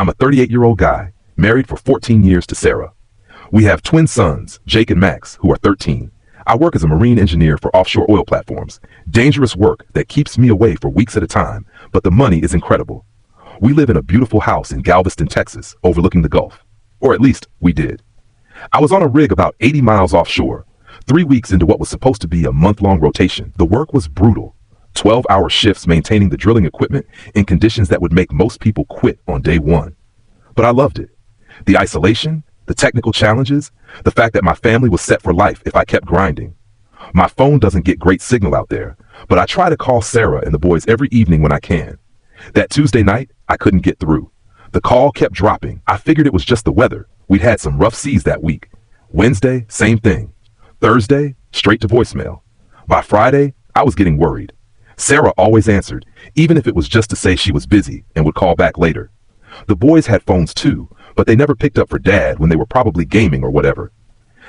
I'm a 38-year-old guy, married for 14 years to Sarah. We have twin sons, Jake and Max, who are 13. I work as a marine engineer for offshore oil platforms. Dangerous work that keeps me away for weeks at a time, but the money is incredible. We live in a beautiful house in Galveston, Texas, overlooking the Gulf. Or at least, we did. I was on a rig about 80 miles offshore, 3 weeks into what was supposed to be a month-long rotation. The work was brutal. 12-hour shifts maintaining the drilling equipment in conditions that would make most people quit on day one. But I loved it. The isolation, the technical challenges, the fact that my family was set for life if I kept grinding. My phone doesn't get great signal out there, but I try to call Sarah and the boys every evening when I can. That Tuesday night, I couldn't get through. The call kept dropping. I figured it was just the weather. We'd had some rough seas that week. Wednesday, same thing. Thursday, straight to voicemail. By Friday, I was getting worried. Sarah always answered, even if it was just to say she was busy and would call back later. The boys had phones too, but they never picked up for Dad when they were probably gaming or whatever.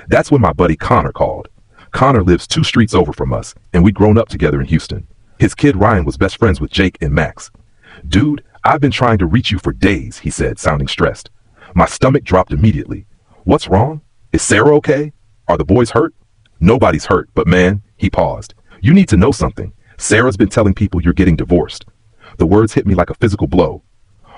That's when my buddy Connor called. Connor lives 2 streets over from us, and we'd grown up together in Houston. His kid Ryan was best friends with Jake and Max. "Dude, I've been trying to reach you for days," he said, sounding stressed. My stomach dropped immediately. "What's wrong? Is Sarah okay? Are the boys hurt?" "Nobody's hurt, but man," he paused. "You need to know something. Sarah's been telling people you're getting divorced." The words hit me like a physical blow.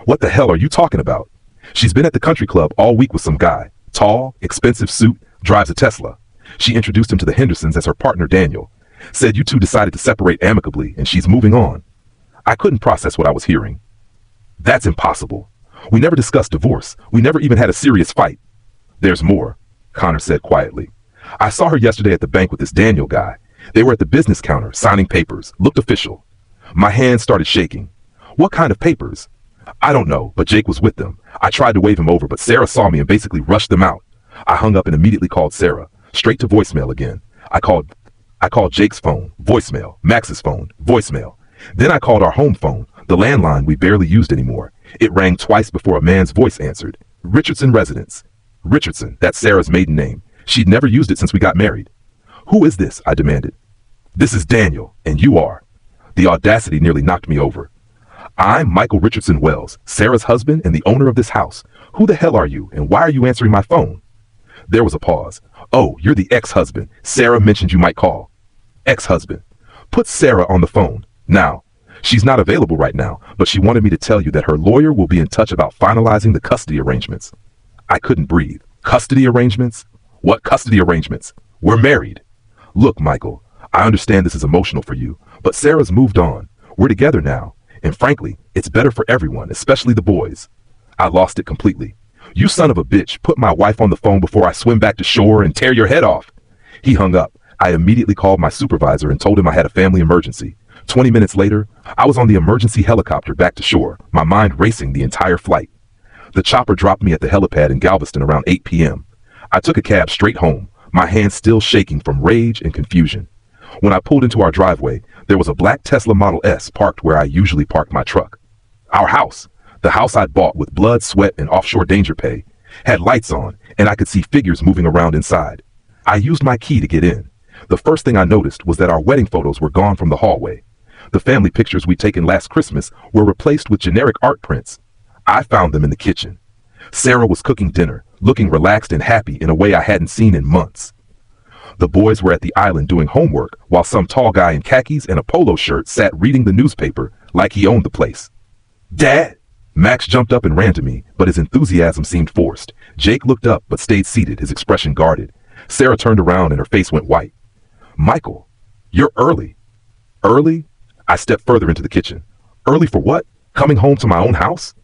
"What the hell are you talking about?" "She's been at the country club all week with some guy. Tall, expensive suit, drives a Tesla. She introduced him to the Hendersons as her partner Daniel. Said you two decided to separate amicably and she's moving on." I couldn't process what I was hearing. "That's impossible. We never discussed divorce. We never even had a serious fight." "There's more," Connor said quietly. "I saw her yesterday at the bank with this Daniel guy. They were at the business counter, signing papers, looked official." My hands started shaking. "What kind of papers?" "I don't know, but Jake was with them. I tried to wave him over, but Sarah saw me and basically rushed them out." I hung up and immediately called Sarah, straight to voicemail again. I called Jake's phone, voicemail, Max's phone, voicemail. Then I called our home phone, the landline we barely used anymore. It rang twice before a man's voice answered. "Richardson residence." Richardson, that's Sarah's maiden name. She'd never used it since we got married. "Who is this?" I demanded. "This is Daniel, and you are." The audacity nearly knocked me over. "I'm Michael Richardson Wells, Sarah's husband and the owner of this house. Who the hell are you, and why are you answering my phone?" There was a pause. "Oh, you're the ex-husband. Sarah mentioned you might call." "Ex-husband." "Put Sarah on the phone. Now." "She's not available right now, but she wanted me to tell you that her lawyer will be in touch about finalizing the custody arrangements." I couldn't breathe. "Custody arrangements? What custody arrangements? We're married." "Look, Michael, I understand this is emotional for you, but Sarah's moved on. We're together now, and frankly, it's better for everyone, especially the boys." I lost it completely. "You son of a bitch, put my wife on the phone before I swim back to shore and tear your head off." He hung up. I immediately called my supervisor and told him I had a family emergency. 20 minutes later, I was on the emergency helicopter back to shore, my mind racing the entire flight. The chopper dropped me at the helipad in Galveston around 8 p.m. I took a cab straight home, my hands still shaking from rage and confusion. When I pulled into our driveway, there was a black Tesla Model S parked where I usually parked my truck. Our house, the house I'd bought with blood, sweat, and offshore danger pay, had lights on, and I could see figures moving around inside. I used my key to get in. The first thing I noticed was that our wedding photos were gone from the hallway. The family pictures we'd taken last Christmas were replaced with generic art prints. I found them in the kitchen. Sarah was cooking dinner, looking relaxed and happy in a way I hadn't seen in months. The boys were at the island doing homework, while some tall guy in khakis and a polo shirt sat reading the newspaper like he owned the place. "Dad!" Max jumped up and ran to me, but his enthusiasm seemed forced. Jake looked up but stayed seated, his expression guarded. Sarah turned around and her face went white. "Michael, you're early." "Early?" I stepped further into the kitchen. "Early for what? Coming home to my own house?"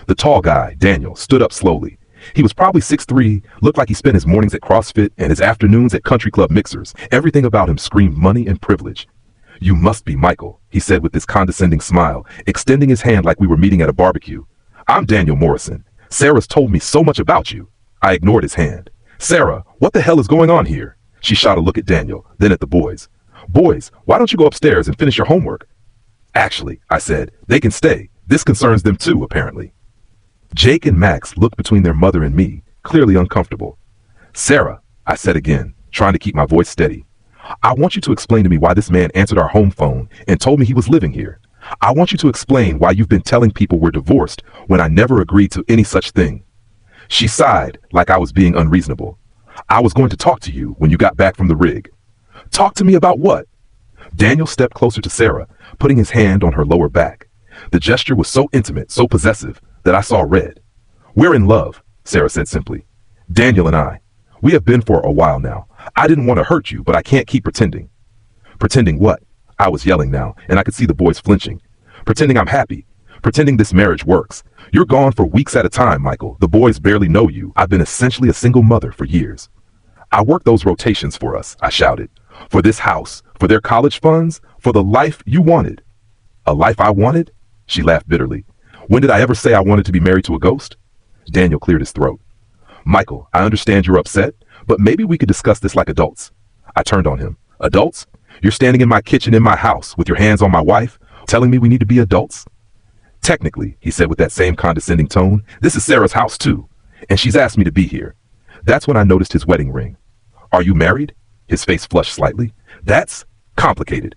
The tall guy, Daniel, stood up slowly. He was probably 6'3", looked like he spent his mornings at CrossFit and his afternoons at country club mixers. Everything about him screamed money and privilege. "You must be Michael," he said with this condescending smile, extending his hand like we were meeting at a barbecue. "I'm Daniel Morrison. Sarah's told me so much about you." I ignored his hand. "Sarah, what the hell is going on here?" She shot a look at Daniel, then at the boys. "Boys, why don't you go upstairs and finish your homework?" "Actually," I said, "they can stay. This concerns them too, apparently." Jake and Max looked between their mother and me, clearly uncomfortable. "Sarah," I said again, trying to keep my voice steady, "I want you to explain to me why this man answered our home phone and told me he was living here. I want you to explain why you've been telling people we're divorced when I never agreed to any such thing. She sighed like I was being unreasonable. I was going to talk to you when you got back from the rig. Talk to me about what? Daniel stepped closer to Sarah, putting his hand on her lower back. The gesture was so intimate, so possessive, that I saw red. We're in love, Sarah said simply. Daniel and I. We have been for a while now. I didn't want to hurt you, but I can't keep pretending. Pretending what? I was yelling now, and I could see the boys flinching. Pretending I'm happy. Pretending this marriage works. You're gone for weeks at a time, Michael. The boys barely know you. I've been essentially a single mother for years. I worked those rotations for us, I shouted. For this house, for their college funds, for the life you wanted. A life I wanted? She laughed bitterly. When did I ever say I wanted to be married to a ghost? Daniel cleared his throat. Michael, I understand you're upset, but maybe we could discuss this like adults. I turned on him. Adults? You're standing in my kitchen in my house with your hands on my wife, telling me we need to be adults? Technically, he said with that same condescending tone, this is Sarah's house too, and she's asked me to be here. That's when I noticed his wedding ring. Are you married? His face flushed slightly. That's complicated.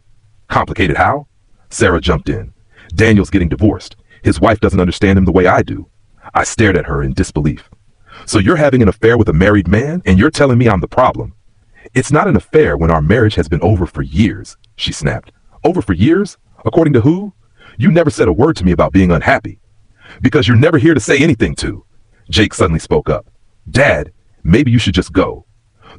Complicated how? Sarah jumped in. Daniel's getting divorced. His wife doesn't understand him the way I do. I stared at her in disbelief. So you're having an affair with a married man, and you're telling me I'm the problem? It's not an affair when our marriage has been over for years, she snapped. Over for years? According to who? You never said a word to me about being unhappy. Because you're never here to say anything to. Jake suddenly spoke up. Dad, maybe you should just go.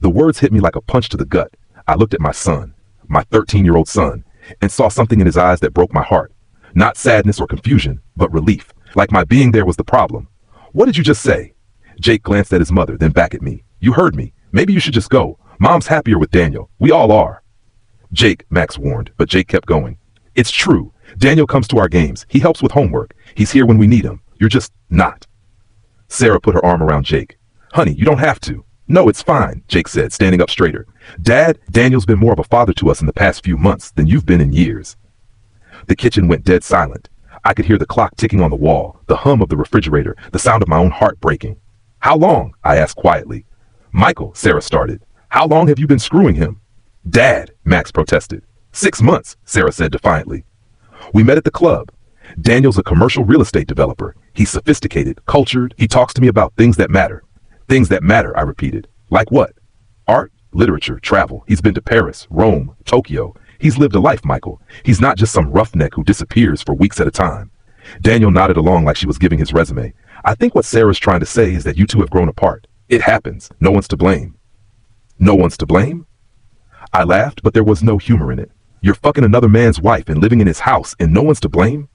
The words hit me like a punch to the gut. I looked at my son, my 13-year-old son, and saw something in his eyes that broke my heart. Not sadness or confusion, but relief, like my being there was the problem. What did you just say? Jake glanced at his mother, then back at me. You heard me. Maybe you should just go. Mom's happier with Daniel. We all are. Jake, Max warned, but Jake kept going. It's true. Daniel comes to our games. He helps with homework. He's here when we need him. You're just not. Sarah put her arm around Jake. Honey, you don't have to. No, it's fine, Jake said, standing up straighter. Dad, Daniel's been more of a father to us in the past few months than you've been in years. The kitchen went dead silent. I could hear the clock ticking on the wall, the hum of the refrigerator, the sound of my own heart breaking. How long? I asked quietly. Michael, Sarah started. How long have you been screwing him? Dad, Max protested. 6 months, Sarah said defiantly. We met at the club. Daniel's a commercial real estate developer. He's sophisticated, cultured. He talks to me about things that matter. Things that matter, I repeated. Like what? Art, literature, travel. He's been to Paris, Rome, Tokyo. He's lived a life, Michael. He's not just some roughneck who disappears for weeks at a time. Daniel nodded along like she was giving his resume. I think what Sarah's trying to say is that you two have grown apart. It happens. No one's to blame. No one's to blame? I laughed, but there was no humor in it. You're fucking another man's wife and living in his house and no one's to blame?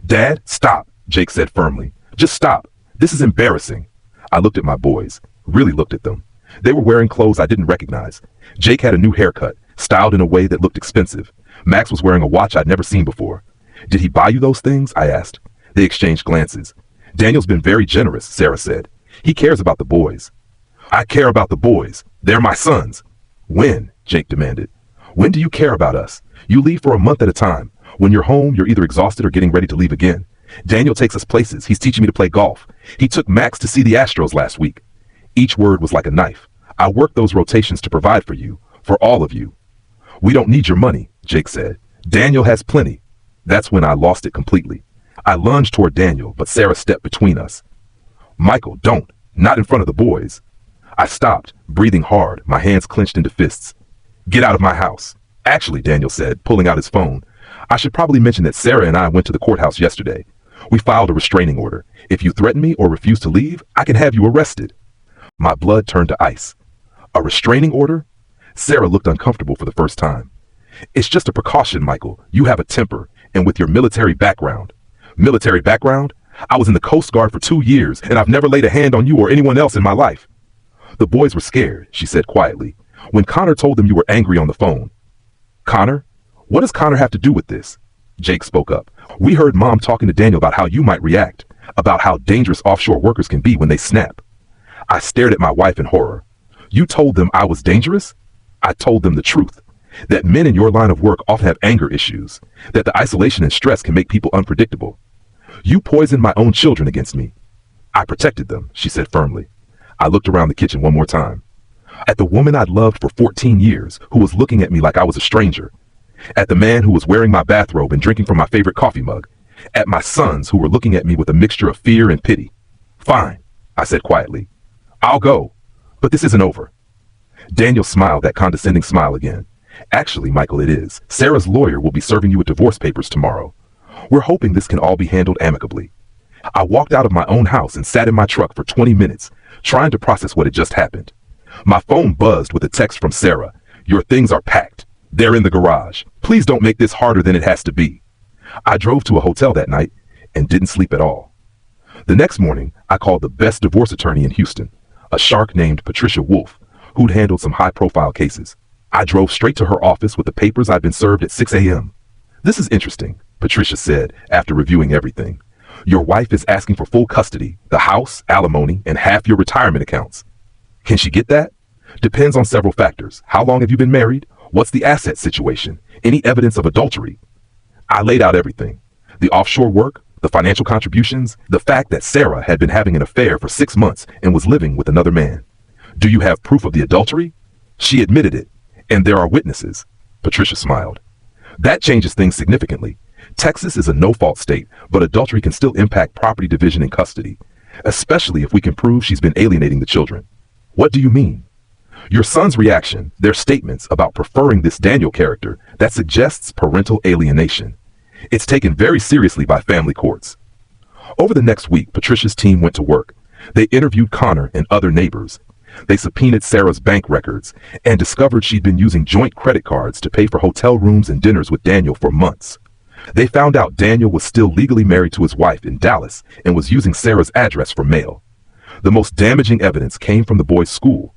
Dad, stop, Jake said firmly. Just stop. This is embarrassing. I looked at my boys, really looked at them. They were wearing clothes I didn't recognize. Jake had a new haircut, styled in a way that looked expensive. Max was wearing a watch I'd never seen before. Did he buy you those things? I asked. They exchanged glances. Daniel's been very generous, Sarah said. He cares about the boys. I care about the boys. They're my sons. When? Jake demanded. When do you care about us? You leave for a month at a time. When you're home, you're either exhausted or getting ready to leave again. Daniel takes us places. He's teaching me to play golf. He took Max to see the Astros last week. Each word was like a knife. I worked those rotations to provide for you, for all of you. We don't need your money, Jake said. Daniel has plenty. That's when I lost it completely. I lunged toward Daniel, but Sarah stepped between us. Michael, don't. Not in front of the boys. I stopped, breathing hard, my hands clenched into fists. Get out of my house. Actually, Daniel said, pulling out his phone, I should probably mention that Sarah and I went to the courthouse yesterday. We filed a restraining order. If you threaten me or refuse to leave, I can have you arrested. My blood turned to ice. A restraining order? Sarah looked uncomfortable for the first time. It's just a precaution, Michael. You have a temper, and with your military background. Military background? I was in the Coast Guard for 2 years, and I've never laid a hand on you or anyone else in my life. The boys were scared, she said quietly, when Connor told them you were angry on the phone. Connor? What does Connor have to do with this? Jake spoke up. We heard Mom talking to Daniel about how you might react, about how dangerous offshore workers can be when they snap. I stared at my wife in horror. You told them I was dangerous? I told them the truth, that men in your line of work often have anger issues, that the isolation and stress can make people unpredictable. You poisoned my own children against me. I protected them, she said firmly. I looked around the kitchen one more time. At the woman I'd loved for 14 years, who was looking at me like I was a stranger. At the man who was wearing my bathrobe and drinking from my favorite coffee mug. At my sons who were looking at me with a mixture of fear and pity. Fine, I said quietly. I'll go, but this isn't over. Daniel smiled that condescending smile again. Actually, Michael, it is. Sarah's lawyer will be serving you with divorce papers tomorrow. We're hoping this can all be handled amicably. I walked out of my own house and sat in my truck for 20 minutes, trying to process what had just happened. My phone buzzed with a text from Sarah. Your things are packed. They're in the garage. Please don't make this harder than it has to be. I drove to a hotel that night and didn't sleep at all. The next morning, I called the best divorce attorney in Houston, a shark named Patricia Wolf, who'd handled some high-profile cases. I drove straight to her office with the papers I'd been served at 6 a.m. This is interesting, Patricia said after reviewing everything. Your wife is asking for full custody, the house, alimony, and half your retirement accounts. Can she get that? Depends on several factors. How long have you been married? What's the asset situation? Any evidence of adultery? I laid out everything. The offshore work, the financial contributions, the fact that Sarah had been having an affair for 6 months and was living with another man. Do you have proof of the adultery? She admitted it, and there are witnesses. Patricia smiled. That changes things significantly. Texas is a no-fault state, but adultery can still impact property division and custody, especially if we can prove she's been alienating the children. What do you mean? Your son's reaction, their statements about preferring this Daniel character, that suggests parental alienation. It's taken very seriously by family courts. Over the next week, Patricia's team went to work. They interviewed Connor and other neighbors. They subpoenaed Sarah's bank records and discovered she'd been using joint credit cards to pay for hotel rooms and dinners with Daniel for months. They found out Daniel was still legally married to his wife in Dallas and was using Sarah's address for mail. The most damaging evidence came from the boys' school.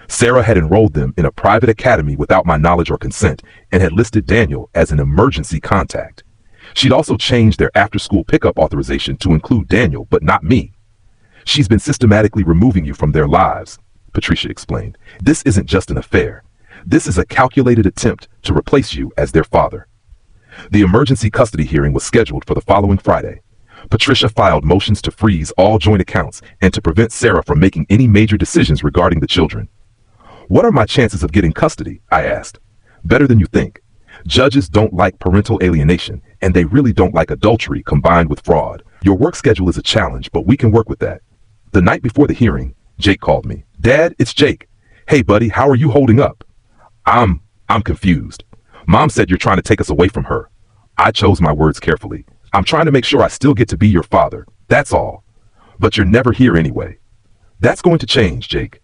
Sarah had enrolled them in a private academy without my knowledge or consent and had listed Daniel as an emergency contact. She'd also changed their after-school pickup authorization to include Daniel, but not me. She's been systematically removing you from their lives, Patricia explained. This isn't just an affair. This is a calculated attempt to replace you as their father. The emergency custody hearing was scheduled for the following Friday. Patricia filed motions to freeze all joint accounts and to prevent Sarah from making any major decisions regarding the children. What are my chances of getting custody? I asked. Better than you think. Judges don't like parental alienation, and they really don't like adultery combined with fraud. Your work schedule is a challenge, but we can work with that. The night before the hearing, Jake called me. Dad, it's Jake. Hey, buddy, how are you holding up? I'm confused. Mom said you're trying to take us away from her. I chose my words carefully. I'm trying to make sure I still get to be your father. That's all. But you're never here anyway. That's going to change, Jake.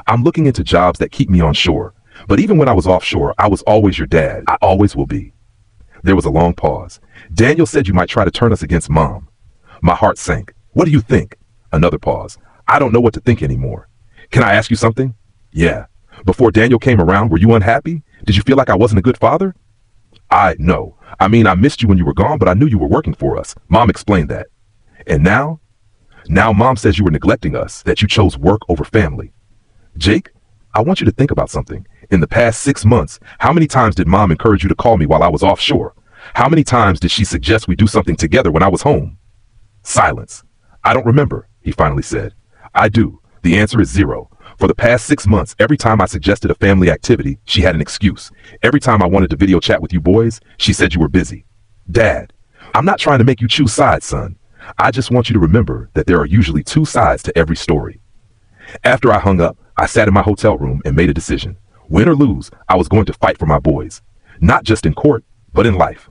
I'm looking into jobs that keep me on shore. But even when I was offshore, I was always your dad. I always will be. There was a long pause. Daniel said you might try to turn us against Mom. My heart sank. What do you think? Another pause. I don't know what to think anymore. Can I ask you something? Yeah. Before Daniel came around, were you unhappy? Did you feel like I wasn't a good father? No. I mean, I missed you when you were gone, but I knew you were working for us. Mom explained that. And now? Now Mom says you were neglecting us, that you chose work over family. Jake, I want you to think about something. In the past 6 months, how many times did Mom encourage you to call me while I was offshore? How many times did she suggest we do something together when I was home? Silence. I don't remember, he finally said. I do. The answer is 0. For the past 6 months, every time I suggested a family activity, she had an excuse. Every time I wanted to video chat with you boys, she said you were busy. Dad, I'm not trying to make you choose sides, son. I just want you to remember that there are usually 2 sides to every story. After I hung up, I sat in my hotel room and made a decision. Win or lose, I was going to fight for my boys. Not just in court, but in life.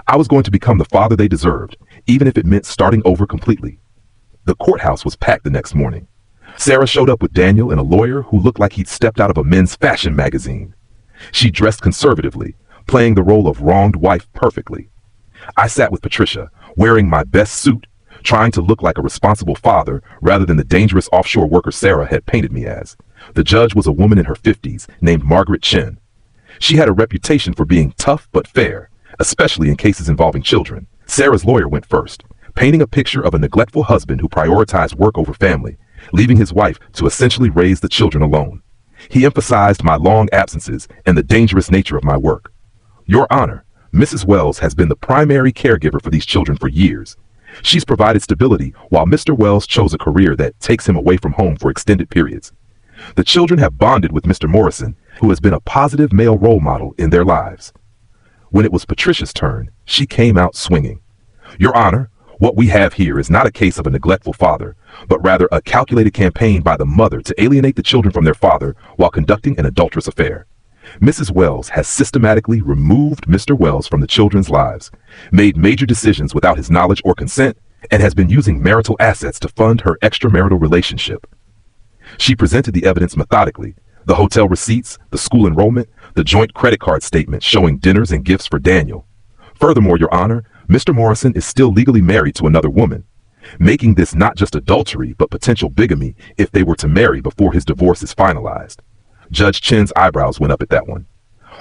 I was going to become the father they deserved, even if it meant starting over completely. The courthouse was packed the next morning. Sarah showed up with Daniel and a lawyer who looked like he'd stepped out of a men's fashion magazine. She dressed conservatively, playing the role of wronged wife perfectly. I sat with Patricia, wearing my best suit, trying to look like a responsible father rather than the dangerous offshore worker Sarah had painted me as. The judge was a woman in her 50s named Margaret Chen. She had a reputation for being tough but fair, especially in cases involving children. Sarah's lawyer went first, painting a picture of a neglectful husband who prioritized work over family, leaving his wife to essentially raise the children alone. He emphasized my long absences and the dangerous nature of my work. Your Honor, Mrs. Wells has been the primary caregiver for these children for years. She's provided stability while Mr. Wells chose a career that takes him away from home for extended periods. The children have bonded with Mr. Morrison, who has been a positive male role model in their lives. When it was Patricia's turn, she came out swinging. Your Honor, what we have here is not a case of a neglectful father, but rather a calculated campaign by the mother to alienate the children from their father while conducting an adulterous affair. Mrs. Wells has systematically removed Mr. Wells from the children's lives, made major decisions without his knowledge or consent, and has been using marital assets to fund her extramarital relationship. She presented the evidence methodically: the hotel receipts, the school enrollment, the joint credit card statement showing dinners and gifts for Daniel. Furthermore, Your Honor, Mr. Morrison is still legally married to another woman, making this not just adultery but potential bigamy if they were to marry before his divorce is finalized. Judge Chin's eyebrows went up at that one.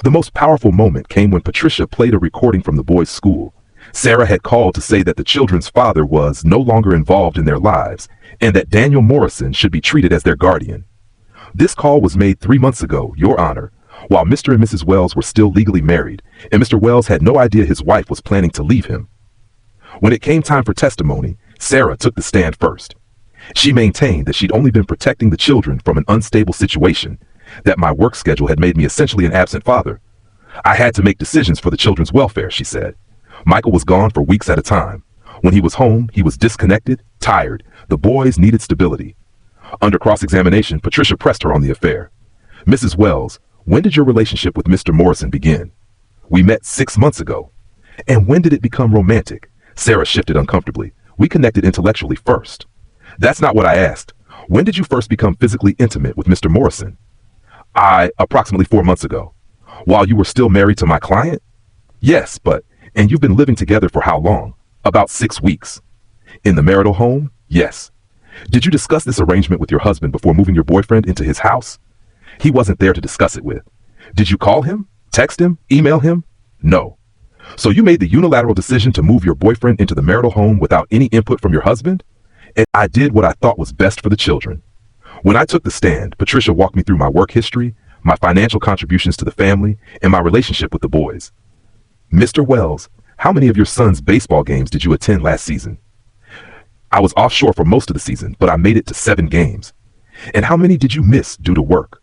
The most powerful moment came when Patricia played a recording from the boys' school. Sarah had called to say that the children's father was no longer involved in their lives and that Daniel Morrison should be treated as their guardian. This call was made 3 months ago, Your Honor, while Mr. and Mrs. Wells were still legally married, and Mr. Wells had no idea his wife was planning to leave him. When it came time for testimony, Sarah took the stand first. She maintained that she'd only been protecting the children from an unstable situation, that my work schedule had made me essentially an absent father. I had to make decisions for the children's welfare, she said. Michael was gone for weeks at a time. When he was home, he was disconnected, tired. The boys needed stability. Under cross-examination, Patricia pressed her on the affair. Mrs. Wells, when did your relationship with Mr. Morrison begin? We met 6 months ago. And when did it become romantic? Sarah shifted uncomfortably. We connected intellectually first. That's not what I asked. When did you first become physically intimate with Mr. Morrison? Approximately 4 months ago. While you were still married to my client? Yes, and you've been living together for how long? About 6 weeks. In the marital home? Yes. Did you discuss this arrangement with your husband before moving your boyfriend into his house? He wasn't there to discuss it with. Did you call him? Text him? Email him? No. So you made the unilateral decision to move your boyfriend into the marital home without any input from your husband? And I did what I thought was best for the children. When I took the stand, Patricia walked me through my work history, my financial contributions to the family, and my relationship with the boys. Mr. Wells, how many of your son's baseball games did you attend last season? I was offshore for most of the season, but I made it to 7 games. And how many did you miss due to work?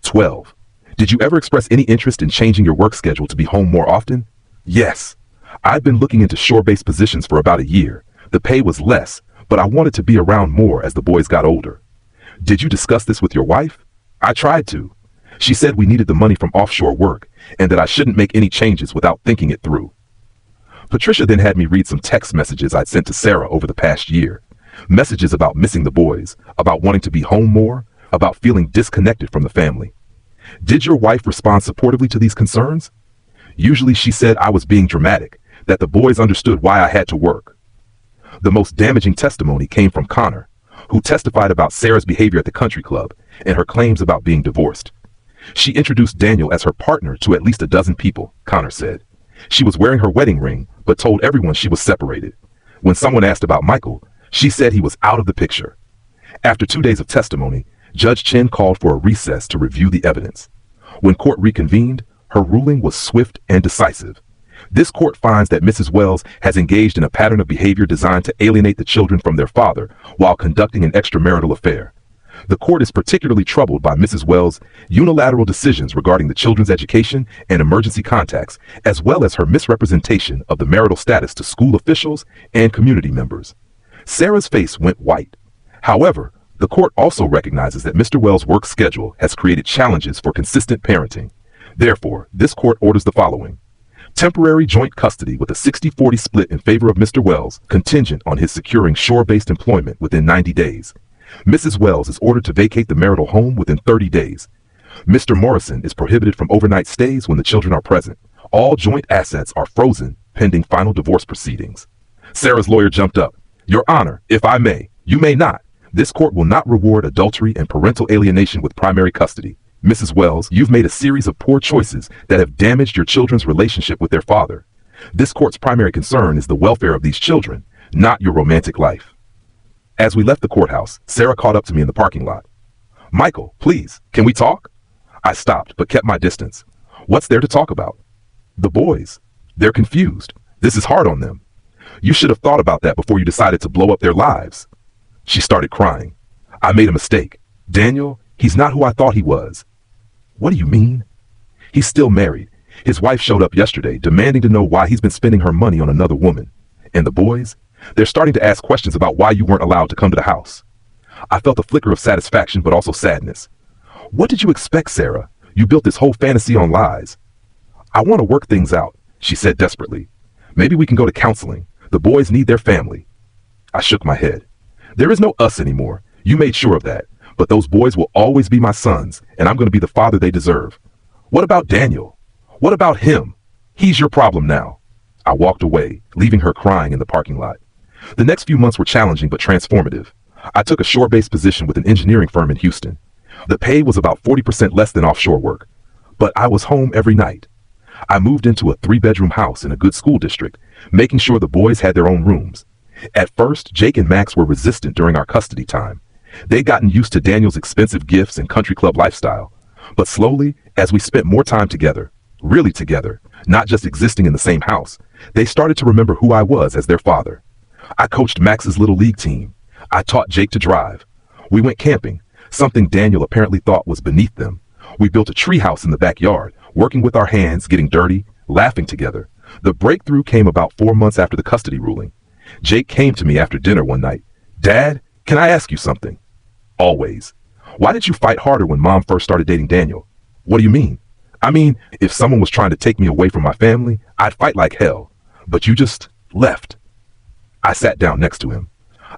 12. Did you ever express any interest in changing your work schedule to be home more often? Yes. I'd been looking into shore-based positions for about a year. The pay was less, but I wanted to be around more as the boys got older. Did you discuss this with your wife? I tried to. She said we needed the money from offshore work and that I shouldn't make any changes without thinking it through. Patricia then had me read some text messages I'd sent to Sarah over the past year. Messages about missing the boys, about wanting to be home more, about feeling disconnected from the family. Did your wife respond supportively to these concerns? Usually she said I was being dramatic, that the boys understood why I had to work. The most damaging testimony came from Connor, who testified about Sarah's behavior at the country club and her claims about being divorced. She introduced Daniel as her partner to at least a dozen people, Connor said. She was wearing her wedding ring, but told everyone she was separated. When someone asked about Michael, she said he was out of the picture. After 2 days of testimony, Judge Chin called for a recess to review the evidence. When court reconvened, her ruling was swift and decisive. This court finds that Mrs. Wells has engaged in a pattern of behavior designed to alienate the children from their father while conducting an extramarital affair. The court is particularly troubled by Mrs. Wells' unilateral decisions regarding the children's education and emergency contacts, as well as her misrepresentation of the marital status to school officials and community members. Sarah's face went white. However, the court also recognizes that Mr. Wells' work schedule has created challenges for consistent parenting. Therefore, this court orders the following: temporary joint custody with a 60-40 split in favor of Mr. Wells, contingent on his securing shore-based employment within 90 days. Mrs. Wells is ordered to vacate the marital home within 30 days. Mr. Morrison is prohibited from overnight stays when the children are present. All joint assets are frozen pending final divorce proceedings. Sarah's lawyer jumped up. Your Honor, if I may, you may not. This court will not reward adultery and parental alienation with primary custody. Mrs. Wells, you've made a series of poor choices that have damaged your children's relationship with their father. This court's primary concern is the welfare of these children, not your romantic life. As we left the courthouse, Sarah caught up to me in the parking lot. Michael, please, can we talk? I stopped, but kept my distance. What's there to talk about? The boys. They're confused. This is hard on them. You should have thought about that before you decided to blow up their lives. She started crying. I made a mistake. Daniel, he's not who I thought he was. What do you mean? He's still married. His wife showed up yesterday, demanding to know why he's been spending her money on another woman. And the boys? They're starting to ask questions about why you weren't allowed to come to the house. I felt a flicker of satisfaction, but also sadness. What did you expect, Sarah? You built this whole fantasy on lies. I want to work things out, she said desperately. Maybe we can go to counseling. The boys need their family. I shook my head. There is no us anymore. You made sure of that. But those boys will always be my sons, and I'm going to be the father they deserve. What about Daniel? What about him? He's your problem now. I walked away, leaving her crying in the parking lot. The next few months were challenging but transformative. I took a shore-based position with an engineering firm in Houston. The pay was about 40% less than offshore work, but I was home every night. I moved into a 3-bedroom house in a good school district, making sure the boys had their own rooms. At first, Jake and Max were resistant during our custody time. They'd gotten used to Daniel's expensive gifts and country club lifestyle. But slowly, as we spent more time together, really together, not just existing in the same house, they started to remember who I was as their father. I coached Max's little league team. I taught Jake to drive. We went camping, something Daniel apparently thought was beneath them. We built a tree house in the backyard, working with our hands, getting dirty, laughing together. The breakthrough came about 4 months after the custody ruling. Jake came to me after dinner one night. Dad, can I ask you something? Always. Why did you fight harder when Mom first started dating Daniel? What do you mean? I mean, if someone was trying to take me away from my family, I'd fight like hell. But you just left. I sat down next to him.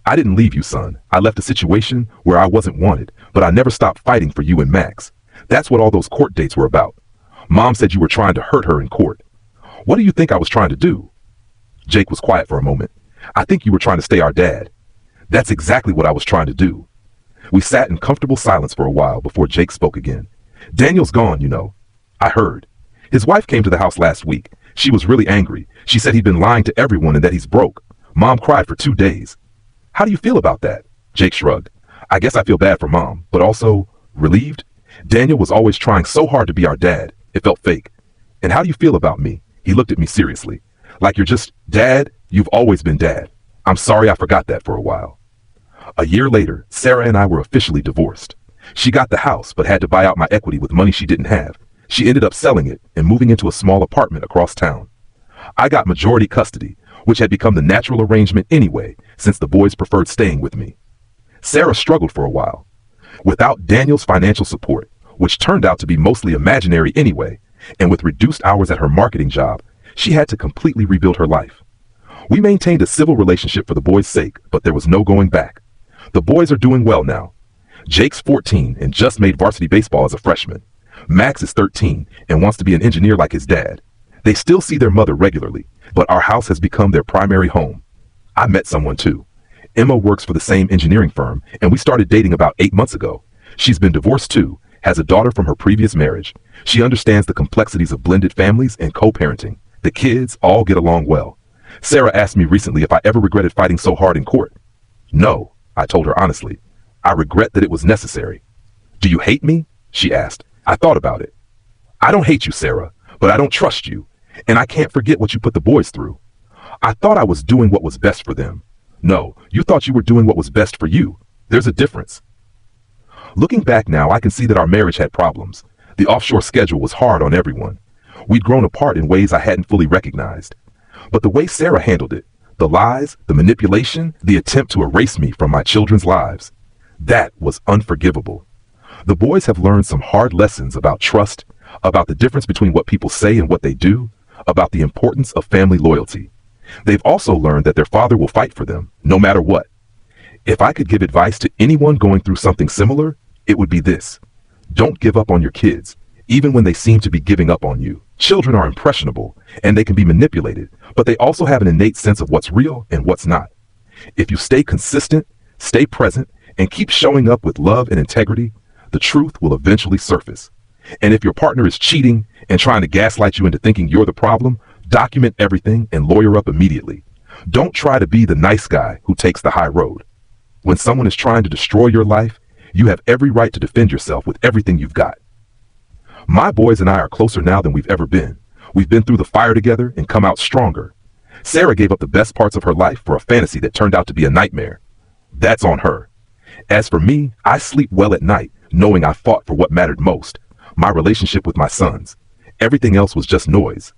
I didn't leave you, son. I left a situation where I wasn't wanted, but I never stopped fighting for you and Max. That's what all those court dates were about. Mom said you were trying to hurt her in court. What do you think I was trying to do? Jake was quiet for a moment. I think you were trying to stay our dad. That's exactly what I was trying to do. We sat in comfortable silence for a while before Jake spoke again. Daniel's gone, you know. I heard. His wife came to the house last week. She was really angry. She said he'd been lying to everyone and that he's broke. Mom cried for 2 days. How do you feel about that? Jake shrugged. I guess I feel bad for Mom, but also relieved. Daniel was always trying so hard to be our dad. It felt fake. And how do you feel about me? He looked at me seriously. Like you're just dad? You've always been dad. I'm sorry I forgot that for a while. A year later, Sarah and I were officially divorced. She got the house, but had to buy out my equity with money she didn't have. She ended up selling it and moving into a small apartment across town. I got majority custody, which had become the natural arrangement anyway, since the boys preferred staying with me. Sarah struggled for a while. Without Daniel's financial support, which turned out to be mostly imaginary anyway, and with reduced hours at her marketing job, she had to completely rebuild her life. We maintained a civil relationship for the boys' sake, but there was no going back. The boys are doing well now. Jake's 14 and just made varsity baseball as a freshman. Max is 13 and wants to be an engineer like his dad. They still see their mother regularly, but our house has become their primary home. I met someone too. Emma works for the same engineering firm, and we started dating about 8 months ago. She's been divorced too, has a daughter from her previous marriage. She understands the complexities of blended families and co-parenting. The kids all get along well. Sarah asked me recently if I ever regretted fighting so hard in court. No, I told her honestly. I regret that it was necessary. Do you hate me? She asked. I thought about it. I don't hate you, Sarah, but I don't trust you, and I can't forget what you put the boys through. I thought I was doing what was best for them. No, you thought you were doing what was best for you. There's a difference. Looking back now, I can see that our marriage had problems. The offshore schedule was hard on everyone. We'd grown apart in ways I hadn't fully recognized. But the way Sarah handled it, the lies, the manipulation, the attempt to erase me from my children's lives, that was unforgivable. The boys have learned some hard lessons about trust, about the difference between what people say and what they do, about the importance of family loyalty. They've also learned that their father will fight for them, no matter what. If I could give advice to anyone going through something similar, it would be this. Don't give up on your kids, even when they seem to be giving up on you. Children are impressionable, and they can be manipulated, but they also have an innate sense of what's real and what's not. If you stay consistent, stay present, and keep showing up with love and integrity, the truth will eventually surface. And if your partner is cheating and trying to gaslight you into thinking you're the problem, document everything and lawyer up immediately. Don't try to be the nice guy who takes the high road. When someone is trying to destroy your life, you have every right to defend yourself with everything you've got. My boys and I are closer now than we've ever been. We've been through the fire together and come out stronger. Sarah gave up the best parts of her life for a fantasy that turned out to be a nightmare. That's on her. As for me, I sleep well at night, knowing I fought for what mattered most, my relationship with my sons. Everything else was just noise.